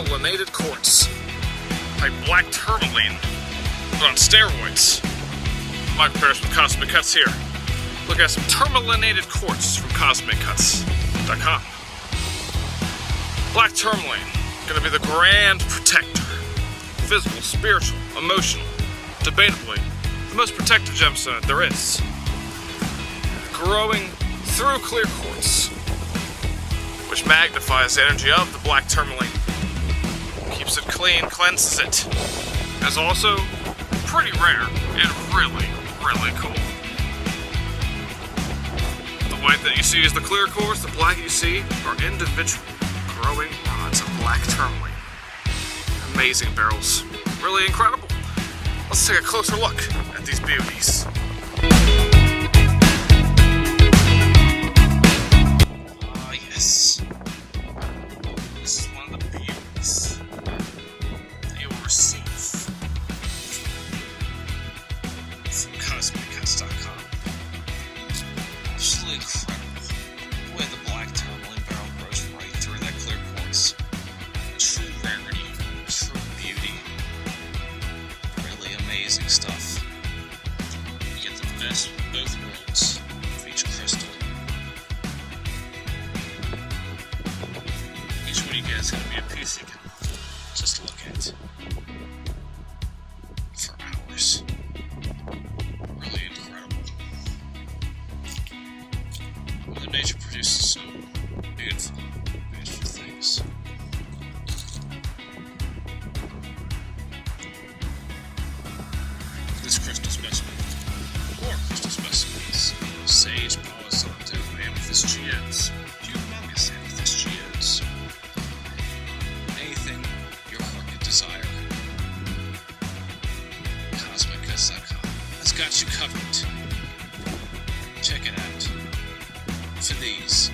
Tourmalinated Quartz, like black tourmaline, but on steroids. My comparison with Cosmic Cuts here. Look at some Tourmalinated Quartz from CosmicCuts.com. Black tourmaline, gonna be the grand protector. Physical, spiritual, emotional, debatably, the most protective gemstone that there is. Growing through clear quartz, which magnifies the energy of the black tourmaline. Keeps it clean, cleanses it. It's also pretty rare and really, really cool. The white that you see is the clear quartz, the black you see are individual growing rods of black tourmaline. Amazing barrels. Really incredible. Let's take a closer look at these beauties. Ah, yes. This is one of the beauties that you will receive from CosmicCuts.com. Absolutely incredible. The way the black tourmaline barrel grows right through that clear quartz. True rarity, true beauty. Really amazing stuff. You get the best of both worlds of each crystal. Each one you get is going to be a piece you can just look at for hours. Really incredible. Mother Nature produces so beautiful, beautiful things. This crystal specimen, or crystal specimens, sage, palo santo, amethyst geodes, humongous amethyst geodes. Anything your heart could desire. CosmicCuts.com has got you covered. Check it out. For these